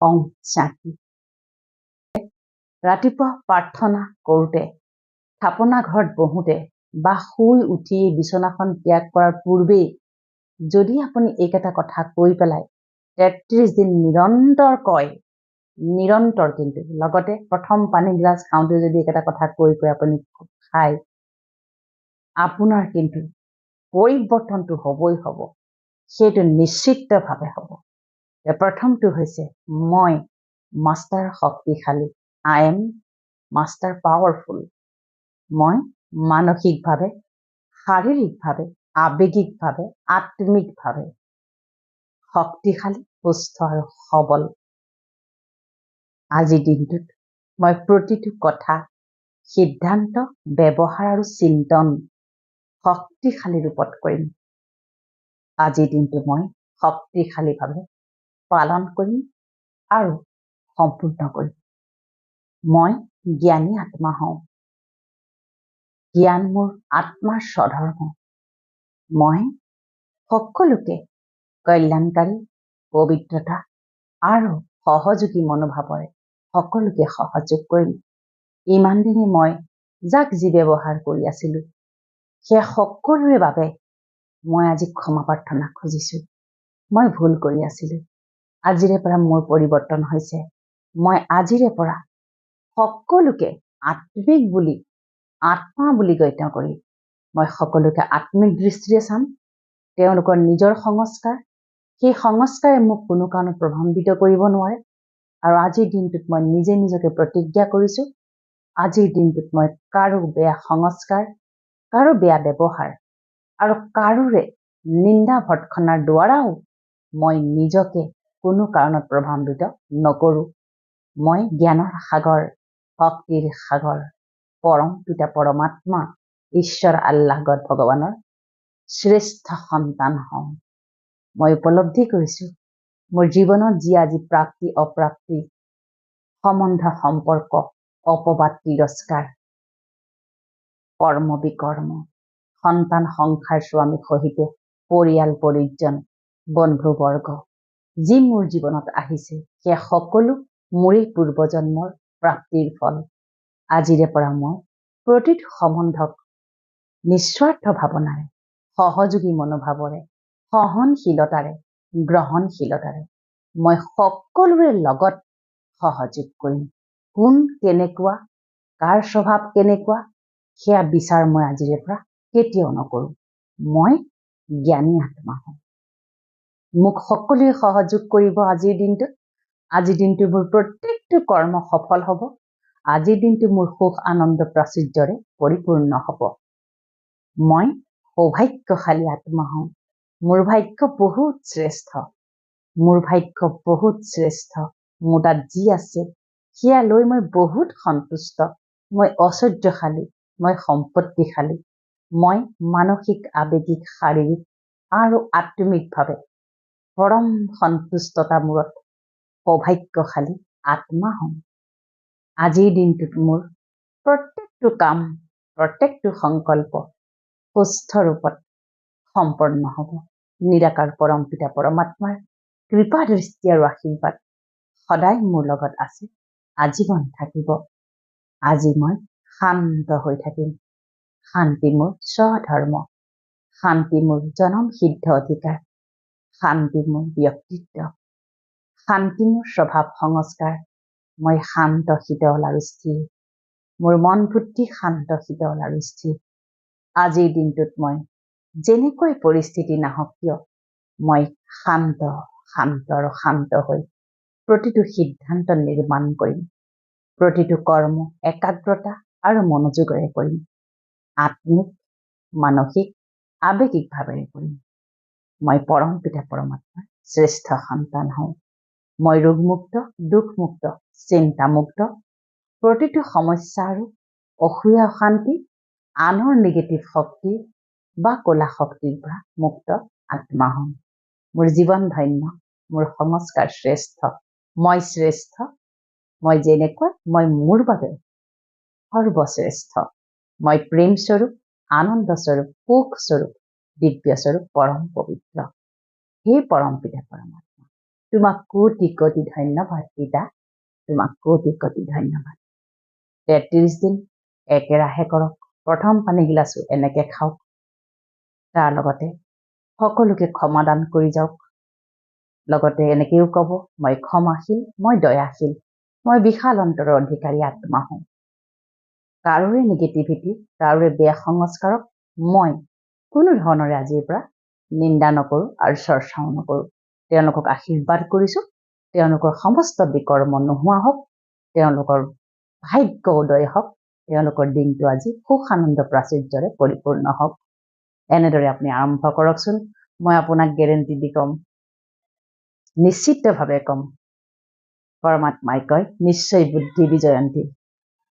ওম শান্তি। ৰাতিপুৱা প্ৰাৰ্থনা কৰোঁতে, থাপনা ঘৰত বহোঁতে বা শুই উঠি বিচনাখন ত্যাগ কৰাৰ পূৰ্বেই যদি আপুনি এইকেইটা কথা কৈ পেলাই 33 দিন নিৰন্তৰ কয়, নিৰন্তৰ কিন্তু লগতে প্ৰথম পানী গিলাচ খাওঁতে যদি এইকেইটা কথা কৈ আপুনি খায়, আপোনাৰ কিন্তু পৰিৱৰ্তনটো হ'বই হ'ব। সেইটো নিশ্চিতভাৱে হ'ব। প্ৰথমটো হৈছে মই মাষ্টাৰ শক্তিশালী, আই এম মাষ্টাৰ পাৱাৰফুল। মই মানসিকভাৱে, শাৰীৰিকভাৱে, আৱেগিকভাৱে, আত্মিকভাৱে শক্তিশালী, সুস্থ আৰু সবল। আজিৰ দিনটোত মই প্ৰতিটো কথা, সিদ্ধান্ত, ব্যৱহাৰ আৰু চিন্তন শক্তিশালী ৰূপত কৰিম। আজিৰ দিনটো মই শক্তিশালীভাৱে পালন কৰিম আৰু সম্পূৰ্ণ কৰিম। মই জ্ঞানী আত্মা হওঁ। জ্ঞান মোৰ আত্মাৰ স্বধৰ্ম। মই সকলোকে কল্যাণকাৰী, পবিত্ৰতা আৰু সহযোগী মনোভাৱেৰে সকলোকে সহযোগ কৰিম। ইমান দিনে মই যাক যি ব্যৱহাৰ কৰি আছিলোঁ, সেয়া সকলোৰে বাবে মই আজি ক্ষমা প্ৰাৰ্থনা খুজিছোঁ। মই ভুল কৰি আছিলোঁ। আজিৰে পৰা মোৰ পৰিৱৰ্তন হৈছে। মই আজিৰে পৰা সকলোকে আত্মিক বুলি, আত্মা বুলি গণ্য কৰি মই সকলোকে আত্মিক দৃষ্টিৰে চাম। তেওঁলোকৰ নিজৰ সংস্কাৰ, সেই সংস্কাৰে মোক কোনো কাৰণত প্ৰভাৱান্বিত কৰিব নোৱাৰে। আৰু আজিৰ দিনটোত মই নিজে নিজকে প্ৰতিজ্ঞা কৰিছোঁ, আজিৰ দিনটোত মই কাৰো বেয়া সংস্কাৰ, কাৰো বেয়া ব্যৱহাৰ আৰু কাৰোৰে নিন্দা ভৰ্ৎসনাৰ দ্বাৰাও মই নিজকে কোনো কাৰণত প্ৰভাৱান্বিত নকৰোঁ। মই জ্ঞানৰ সাগৰ, শক্তিৰ সাগৰ, পৰম পিতা পৰমাত্মা, ঈশ্বৰ আল্লাহ গড ভগৱানৰ শ্ৰেষ্ঠ সন্তান হওঁ। মই উপলব্ধি কৰিছোঁ, মোৰ জীৱনত যি আজি প্ৰাপ্তি অপ্ৰাপ্তি, সম্বন্ধ সম্পৰ্ক, অপবাদ তিৰস্কাৰ, কৰ্ম বিকৰ্ম, সন্তান সংসাৰ স্বামী সহিতে পৰিয়াল পৰিজন, বন্ধুবৰ্গ, যি মোৰ জীৱনত আহিছে, সেয়া সকলো মোৰেই পূৰ্বজন্মৰ প্ৰাপ্তিৰ ফল। আজিৰে পৰা মই প্ৰতিটো সম্বন্ধক নিস্বাৰ্থ ভাৱনাৰে, সহযোগী মনোভাৱেৰে, সহনশীলতাৰে, গ্ৰহণশীলতাৰে মই সকলোৰে লগত সহযোগ কৰিম। কোন কেনেকুৱা, কাৰ স্বভাৱ কেনেকুৱা, সেয়া বিচাৰ মই আজিৰে পৰা কেতিয়াও নকৰোঁ। মই জ্ঞানী আত্মা হওঁ। মোক সকলোৱে সহযোগ কৰিব আজিৰ দিনটোত। আজিৰ দিনটো মোৰ প্ৰত্যেকটো কৰ্ম সফল হ'ব। আজিৰ দিনটো মোৰ সুখ আনন্দ প্ৰাচুৰ্যৰে পৰিপূৰ্ণ হ'ব। মই সৌভাগ্যশালী আত্মা হওঁ। মোৰ ভাগ্য বহুত শ্ৰেষ্ঠ। মোৰ ভাগ্য বহুত শ্ৰেষ্ঠ। মোৰ তাত যি আছে সেয়া লৈ মই বহুত সন্তুষ্ট। মই ঐশ্বৰ্যশালী, মই সম্পত্তিশালী। মই মানসিক, আৱেগিক, শাৰীৰিক আৰু আত্মিকভাৱে পৰম সন্তুষ্টতা মূৰত সৌভাগ্যশালী আত্মা হওঁ। আজিৰ দিনটোত মোৰ প্ৰত্যেকটো কাম, প্ৰত্যেকটো সংকল্প সুস্থ ৰূপত সম্পন্ন হ'ব। নিৰাকাৰ পৰম পিতা পৰমাত্মাৰ কৃপা দৃষ্টি আৰু আশীৰ্বাদ সদায় মোৰ লগত আছে, আজীৱন থাকিব। আজি মই শান্ত হৈ থাকিম। শান্তি মোৰ স্বধৰ্ম। শান্তি মোৰ জনম সিদ্ধ অধিকাৰ। শান্তি মোৰ ব্যক্তিত্ব। শান্তি মোৰ স্বভাৱ সংস্কাৰ। মই শান্ত, শীতল আৰু স্থিৰ। মোৰ মন বুদ্ধি শান্ত, শীতল আৰু স্থিৰ। আজিৰ দিনটোত মই যেনেকৈ পৰিস্থিতি নাহক কিয়, মই শান্ত আৰু শান্ত হৈ প্ৰতিটো সিদ্ধান্ত নিৰ্মাণ কৰিম। প্ৰতিটো কৰ্ম একাগ্ৰতা আৰু মনোযোগেৰে কৰিম। আত্মিক, মানসিক, আৱেগিকভাৱেৰে কৰিম। মই পৰম পিতা পৰমাত্মাৰ শ্ৰেষ্ঠ সন্তান হওঁ। মই ৰোগমুক্ত, দুখমুক্ত, চিন্তামুক্ত, প্ৰতিটো সমস্যা আৰু অসূয়া অশান্তি, আনৰ নিগেটিভ শক্তি বা ক'লা শক্তিৰ পৰা মুক্ত আত্মা হওঁ। মোৰ জীৱন ধন্য, মোৰ সংস্কাৰ শ্ৰেষ্ঠ। মই শ্ৰেষ্ঠ। মই যেনেকুৱা, মই মোৰ বাবে সৰ্বশ্ৰেষ্ঠ। মই প্ৰেম স্বৰূপ, আনন্দ স্বৰূপ, সুখ স্বৰূপ, দিব্য স্বৰূপ, পৰম পবিত্ৰ। হে পৰম পিতা পৰমাত্মা, তোমাক কোটি কোটি ধন্যবাদ পিতা, তোমাক কোটি কোটি ধন্যবাদ। 33 দিন একেৰাহে কৰক, প্ৰথম পানী গিলাচো এনেকে খাওক, তাৰ লগতে সকলোকে ক্ষমাদান কৰি যাওক। লগতে এনেকেও ক'ব, মই ক্ষমাশীল, মই দয়াশীল, মই বিশাল অন্তৰৰ অধিকাৰী আত্মা হওঁ। কাৰোৰে নিগেটিভিটি, কাৰোৰে বেয়া সংস্কাৰক মই কোনো ধৰণৰে আজিৰ পৰা নিন্দা নকৰোঁ আৰু চৰ্চাও নকৰোঁ। তেওঁলোকক আশীৰ্বাদ কৰিছোঁ, তেওঁলোকৰ সমস্ত বিকৰ্ম নোহোৱা হওক, তেওঁলোকৰ ভাগ্য উদয় হওক, তেওঁলোকৰ দিনটো আজি সুখ আনন্দ প্ৰাচুৰ্যৰে পৰিপূৰ্ণ হওক। এনেদৰে আপুনি আৰম্ভ কৰকচোন। মই আপোনাক গেৰেণ্টি দি ক'ম, নিশ্চিতভাৱে ক'ম, পৰমাত্মাই কয় নিশ্চয় বুদ্ধি বিজয়ন্তী।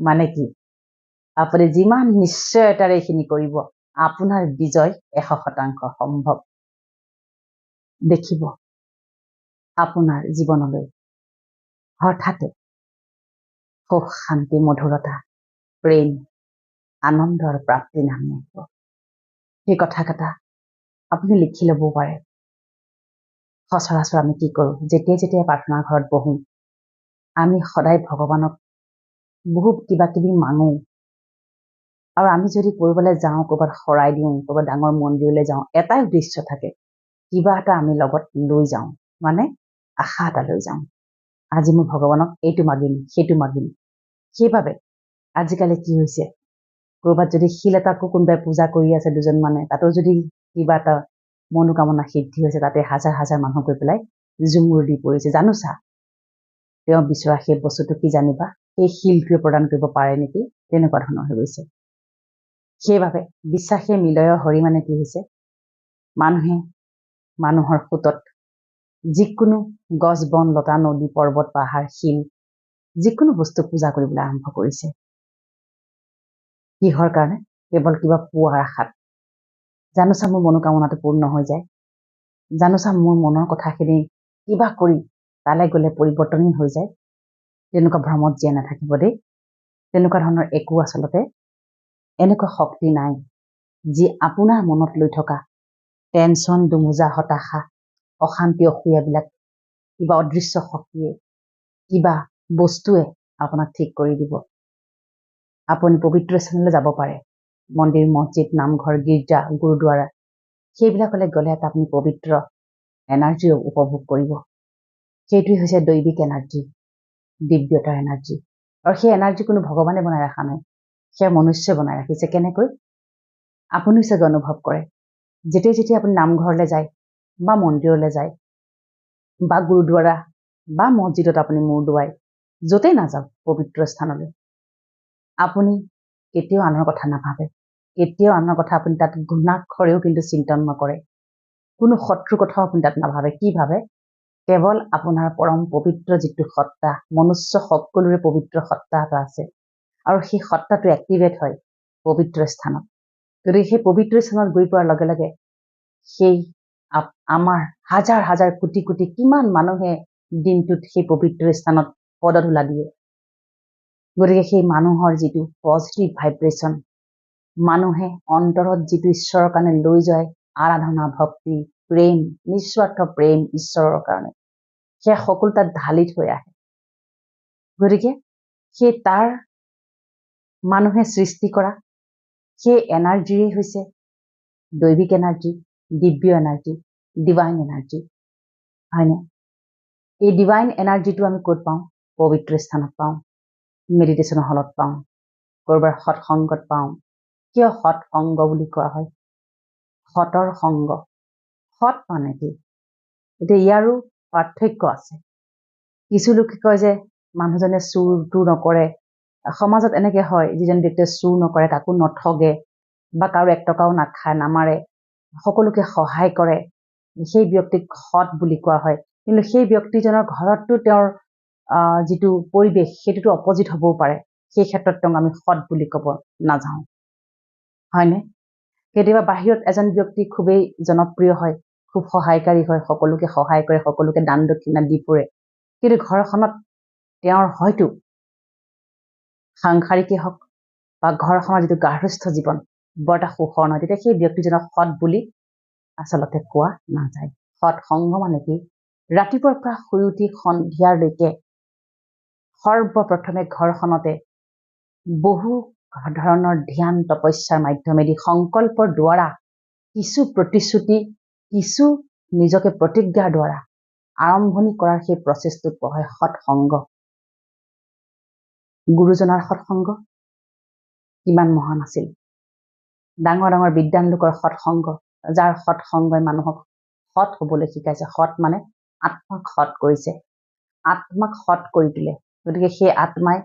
মানে কি, আপুনি যিমান নিশ্চয়তাৰে এইখিনি কৰিব, আপোনাৰ বিজয় 100% সম্ভৱ। দেখিব আপোনাৰ জীৱনলৈ হঠাতে সুখ শান্তি মধুৰতা প্ৰেম আনন্দৰ প্ৰাপ্তি নামি আহিব। সেই কথাকেইটা আপুনি লিখি ল'বও পাৰে। সচৰাচৰ আমি কি কৰোঁ, যেতিয়াই প্ৰাৰ্থনা ঘৰত বহোঁ, আমি সদায় ভগৱানক বহুত কিবা কিবি মাঙো। আৰু আমি যদি কৰিবলৈ যাওঁ, ক'ৰবাত শৰাই দিওঁ, ক'ৰবাত ডাঙৰ মন্দিৰলৈ যাওঁ, এটাই উদ্দেশ্য থাকে, কিবা এটা আমি লগত লৈ যাওঁ, মানে আশা এটা লৈ যাওঁ। আজি মই ভগৱানক এইটো মাগিম, সেইটো মাগিম। সেইবাবে আজিকালি কি হৈছে, ক'ৰবাত যদি শিল এটাকো কোনোবাই পূজা কৰি আছে দুজনমানে, তাতো যদি কিবা এটা মনোকামনা সিদ্ধি হৈছে, তাতে হাজাৰ হাজাৰ মানুহ গৈ পেলাই জুমুৰ দি পৰিছে। জানোচা তেওঁ বিচৰা সেই বস্তুটো কি জানিবা, সেই শিলটোৱে প্ৰদান কৰিব পাৰে নেকি, তেনেকুৱা ধৰণৰ হৈ গৈছে। সেইবাবে বিশ্বাসে মিলয় হৰি মানে কি হৈছে, মানুহে মানুহৰ সোঁতত যিকোনো গছ বন লতা নদী পৰ্বত পাহাৰ শিল যিকোনো বস্তু পূজা কৰিবলৈ আৰম্ভ কৰিছে। কিহৰ কাৰণে? কেৱল কিবা পোৱাৰ আশাত। জানোচা মোৰ মনোকামনাটো পূৰ্ণ হৈ যায়, জানোচা মোৰ মনৰ কথাখিনি কিবা কৰি তালৈ গ'লে পৰিৱৰ্তনেই হৈ যায়। তেনেকুৱা ভ্ৰমত জীয়াই নাথাকিব দেই। তেনেকুৱা ধৰণৰ একো আচলতে এনেকুৱা শক্তি নাই যি আপোনাৰ মনত লৈ থকা টেনচন দুমোজা হতাশা অশান্তি অসূয়াবিলাক কিবা অদৃশ্য শক্তিয়ে কিবা বস্তুৱে আপোনাক ঠিক কৰি দিব। আপুনি পবিত্ৰ স্থানলৈ যাব পাৰে, মন্দিৰ মছজিদ নামঘৰ গীৰ্জা গুৰুদ্বাৰা, সেইবিলাকলৈ গ'লে এটা আপুনি পবিত্ৰ এনাৰ্জি উপভোগ কৰিব। সেইটোৱে হৈছে দৈবিক এনাৰ্জি, দিব্যতাৰ এনাৰ্জি। আৰু সেই এনাৰ্জি কোনো ভগৱানে বনাই ৰখা নাই, সেয়া মনুষ্যই বনাই ৰাখিছে। কেনেকৈ? আপুনি চাগে অনুভৱ কৰে, যেতিয়া আপুনি নামঘৰলৈ যায় বা মন্দিৰলৈ যায় বা গুৰুদ্বাৰা বা মছজিদত আপুনি মূৰ দোৱাই য'তেই নাযাওক পবিত্ৰ স্থানলৈ, আপুনি কেতিয়াও আনৰ কথা নাভাবে, কেতিয়াও আনৰ কথা আপুনি তাত ঘূণাক্ষৰেও কিন্তু চিন্তন নকৰে, কোনো শত্ৰু কথাও আপুনি তাত নাভাবে। কি ভাবে? কেৱল আপোনাৰ পৰম পবিত্ৰ যিটো সত্তা, মনুষ্য সকলোৰে পবিত্ৰ সত্তা এটা আছে, আৰু সেই সত্তাটো এক্টিভেট হয় পবিত্ৰ স্থানত। গতিকে সেই পবিত্ৰ স্থানত গৈ পোৱাৰ লগে লগে সেই আমাৰ হাজাৰ হাজাৰ কোটি কোটি কিমান মানুহে দিনটোত সেই পবিত্ৰ স্থানত পদধূলা দিয়ে। গতিকে সেই মানুহৰ যিটো পজিটিভ ভাইব্ৰেশ্যন, মানুহে অন্তৰত যিটো ঈশ্বৰৰ কাৰণে লৈ যায় আৰাধনা ভক্তি প্ৰেম নিস্বাৰ্থ প্ৰেম ঈশ্বৰৰ কাৰণে, সেয়া সকলো তাত ঢালি থৈ আহে। গতিকে সেই তাৰ মানুহে সৃষ্টি কৰা সেই এনাৰ্জিয়ে হৈছে দৈবিক এনাৰ্জি, দিব্য এনাৰ্জি, ডিভাইন এনাৰ্জি, হয়নে? এই ডিভাইন এনাৰ্জিটো আমি ক'ত পাওঁ? পবিত্ৰ স্থানত পাওঁ, মেডিটেশ্যন হলত পাওঁ, ক'ৰবাৰ সৎসংগত পাওঁ। কিয় সৎসংগ বুলি কোৱা হয়? সতৰ সংগ। সৎ মানে কি? এতিয়া ইয়াৰো পাৰ্থক্য আছে। কিছু লোকে কয় যে মানুহজনে চুৰটো নকৰে। সমাজত এনেকে হয়, যিজন ব্যক্তিয়ে চুৰ নকৰে, কাকো নঠগে বা কাৰো 1 টকাও নাখায় নামাৰে, সকলোকে সহায় কৰে, সেই ব্যক্তিক সৎ বুলি কোৱা হয়। কিন্তু সেই ব্যক্তিজনৰ ঘৰতটো তেওঁৰ যিটো পৰিৱেশ সেইটোতো অপজিট হ'বও পাৰে, সেই ক্ষেত্ৰত তেওঁক আমি সৎ বুলি ক'ব নাযাওঁ, হয়নে? কেতিয়াবা বাহিৰত এজন ব্যক্তি খুবেই জনপ্ৰিয় হয়, খুব সহায়কাৰী হয়, সকলোকে সহায় কৰে, সকলোকে দান দক্ষিণা দি ফুৰে, কিন্তু ঘৰখনত তেওঁৰ হয়তো সাংসাৰিকেই হওক বা ঘৰখনৰ যিটো গাৰ্হস্থ্য জীৱন বৰ এটা সুখৰ নহয়, তেতিয়া সেই ব্যক্তিজনক সৎ বুলি আচলতে কোৱা নাযায়। সৎ সংগ মানে কি? ৰাতিপুৱাৰ পৰা শুই উঠি সন্ধিয়ালৈকে সৰ্বপ্ৰথমে ঘৰখনতে বহু ধৰণৰ ধ্যান তপস্যাৰ মাধ্যমেদি সংকল্পৰ দ্বাৰা কিছু প্ৰতিশ্ৰুতি কিছু নিজকে প্ৰতিজ্ঞাৰ দ্বাৰা আৰম্ভণি কৰাৰ সেই প্ৰচেষ্টাটোক কোৱা হয় সৎসংগ। গুৰুজনাৰ সৎসংগ কিমান মহান আছিল। ডাঙৰ ডাঙৰ বিদ্বান লোকৰ সৎসংগ, যাৰ সৎসংগই মানুহক সৎ হবলৈ শিকাইছে। সৎ মানে আত্মাক সৎ কৰিছে, আত্মাক সৎ কৰি দিলে। গতিকে সেই আত্মাই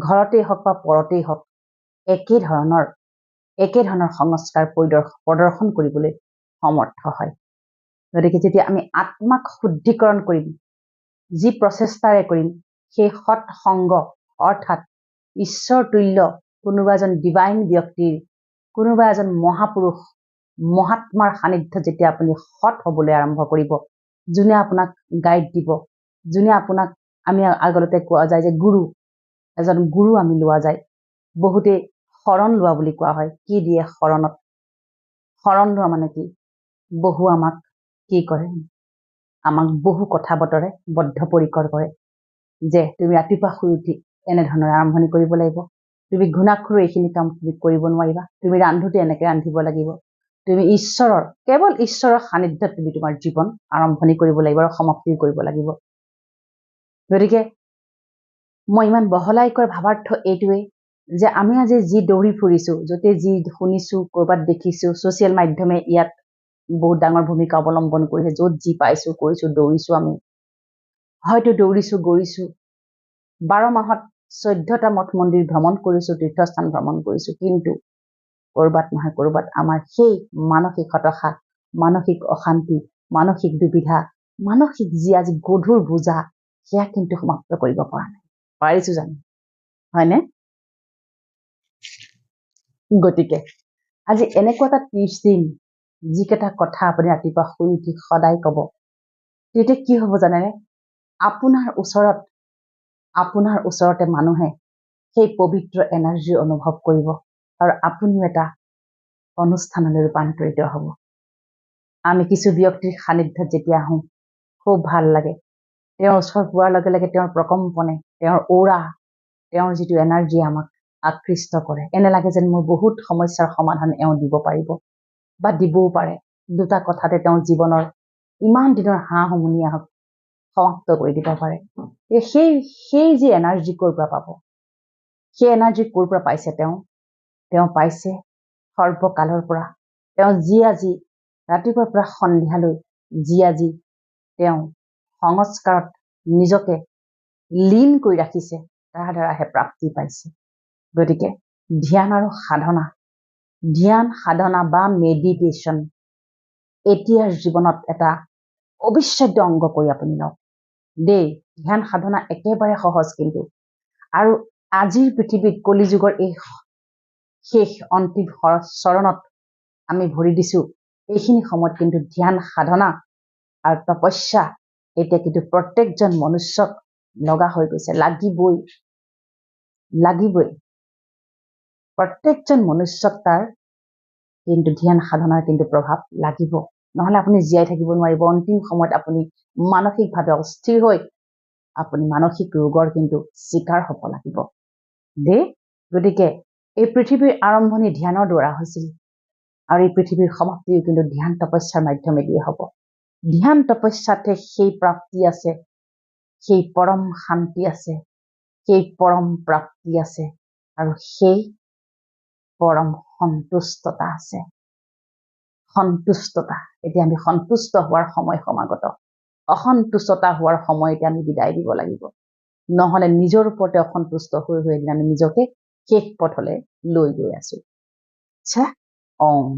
ঘৰতেই হওক বা পৰতেই হওক একে ধৰণৰ সংস্কাৰ প্ৰদৰ্শন কৰিবলৈ সমৰ্থ হয়। গতিকে যেতিয়া আমি আত্মাক শুদ্ধিকৰণ কৰিম, যি প্ৰচেষ্টাৰে কৰিম, সেই সৎসংগ অৰ্থাৎ ঈশ্বৰ তুল্য কোনোবা এজন ডিভাইন ব্যক্তিৰ, কোনোবা এজন মহাপুৰুষ মহাত্মাৰ সান্নিধ্যত যেতিয়া আপুনি সৎ হবলৈ আৰম্ভ কৰিব, যোনে আপোনাক গাইড দিব, যোনে আপোনাক, আমি আগতে কোৱা যায় যে গুৰু, এজন গুৰু আমি লোৱা যায়। বহুতে শৰণ লোৱা বুলি কোৱা হয়। কি দিয়ে শৰণত? শৰণ লোৱা মানে কি? বহু আমাক কি কৰে? আমাক বহু কথা বতৰে বদ্ধপৰিকৰ কৰে যে তুমি ৰাতিপুৱা শুই উঠি এনেধৰণৰ আৰম্ভণি কৰিব লাগিব, তুমি ঘুণাক্ষুৰ এইখিনি কাম তুমি কৰিব নোৱাৰিবা, তুমি ৰান্ধোতে এনেকে ৰান্ধিব লাগিব, তুমি কেৱল ঈশ্বৰৰ সান্নিধ্যত তুমি তোমাৰ জীৱন আৰম্ভণি কৰিব লাগিব আৰু সমাপ্তি কৰিব লাগিব। গতিকে মই ইমান বহলাই কৈ ভাৱাৰ্থ এইটোৱেই যে আমি আজি যি দৌৰি ফুৰিছো, য'তে যি শুনিছো, ক'ৰবাত দেখিছো, ছচিয়েল মাধ্যমে ইয়াত বহুত ডাঙৰ ভূমিকা অৱলম্বন কৰিছে। য'ত যি পাইছো কৰিছো, দৌৰিছো। আমি হয়তো দৌৰিছো, গৈছো 12 মাহত 14টা মঠ মন্দিৰ ভ্ৰমণ কৰিছো, তীৰ্থস্থান ভ্ৰমণ কৰিছো, কিন্তু ক'ৰবাত নহয় ক'ৰবাত আমাৰ সেই মানসিক হতাশা, মানসিক অশান্তি, মানসিক দুবিধা, মানসিক যি আজি গধুৰ বোজা, সেয়া কিন্তু সমাপ্ত কৰিব পৰা নাই। পাৰিছো জানো? হয়নে? গতিকে আজি এনেকুৱা এটা টিপছ দিম, যিকেইটা কথা আপুনি ৰাতিপুৱা শুই উঠি সদায় কব, তেতিয়া কি হব জানেনে? আপোনাৰ ওচৰতে মানুহে সেই পবিত্ৰ এনাৰ্জি অনুভৱ কৰিব আৰু আপুনিও এটা অনুষ্ঠানলৈ ৰূপান্তৰিত হব। আমি কিছু ব্যক্তিৰ সান্নিধ্যত যেতিয়া আহোঁ, খুব ভাল লাগে। তেওঁৰ ওচৰত পোৱাৰ লগে লগে তেওঁৰ প্ৰকম্পনে, তেওঁৰ অ'ৰা, তেওঁৰ যিটো এনাৰ্জি আমাক আকৃষ্ট কৰে। এনে লাগে যেন মোৰ বহুত সমস্যাৰ সমাধান এওঁ দিব পাৰিব বা দিবও পাৰে। দুটা কথাতে তেওঁৰ জীৱনৰ ইমান দিনৰ হাঁহ হুমুনিয়াহক সমাপ্ত কৰি দিব পাৰে। সেই যি এনাৰ্জি ক'ৰ পৰা পাব? সেই এনাৰ্জি ক'ৰ পৰা পাইছে তেওঁ পাইছে সৰ্বকালৰ পৰা। তেওঁ যি আজি ৰাতিপুৱাৰ পৰা সন্ধিয়ালৈ যি আজি তেওঁ সংস্কাৰত নিজকে লীন কৰি ৰাখিছে, তাৰ দ্বাৰাহে প্ৰাপ্তি পাইছে। গতিকে ধ্যান সাধনা বা মেডিটেশ্যন এতিয়াৰ জীৱনত এটা অবিচ্ছেদ্য অংগ কৰি আপুনি লওক দেই। ধ্যান সাধনা একেবাৰে সহজ, কিন্তু আৰু আজিৰ পৃথিৱীত কলিযুগৰ এই শেষ অন্তিম চৰণত আমি ভৰি দিছো। এইখিনি সময়ত কিন্তু ধ্যান সাধনা আৰু তপস্যা এতিয়া কিন্তু প্ৰত্যেকজন মনুষ্যক লগা হৈ গৈছে। লাগিবই প্ৰত্যেকজন মনুষ্যক তাৰ কিন্তু ধ্যান সাধনাৰ কিন্তু প্ৰভাৱ লাগিব, নহলে আপুনি জীয়াই থাকিব নোৱাৰিব। অন্তিম সময়ত আপুনি মানসিকভাৱে অস্থিৰ হৈ আপুনি মানসিক ৰোগৰ কিন্তু চিকাৰ হ'ব লাগিব দেই। গতিকে এই পৃথিৱীৰ আৰম্ভণি ধ্যানৰ দ্বাৰা হৈছিল আৰু এই পৃথিৱীৰ সমাপ্তিও কিন্তু ধ্যান তপস্যাৰ মাধ্যমেদিয়ে হ'ব। ধ্যান তপস্যাতে সেই প্ৰাপ্তি আছে, সেই পৰম শান্তি আছে, সেই পৰম প্ৰাপ্তি আছে আৰু সেই পৰম সন্তুষ্টতা আছে। সন্তুষ্টতা, এতিয়া আমি সন্তুষ্ট হোৱাৰ সময় সমাগত। অসন্তুষ্টতা হোৱাৰ সময়তে আমি বিদায় দিব লাগিব, নহলে নিজৰ ওপৰতে অসন্তুষ্ট হৈ আমি নিজকে শেষ পথলৈ লৈ গৈ আছো। ওম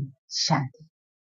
শান্তি।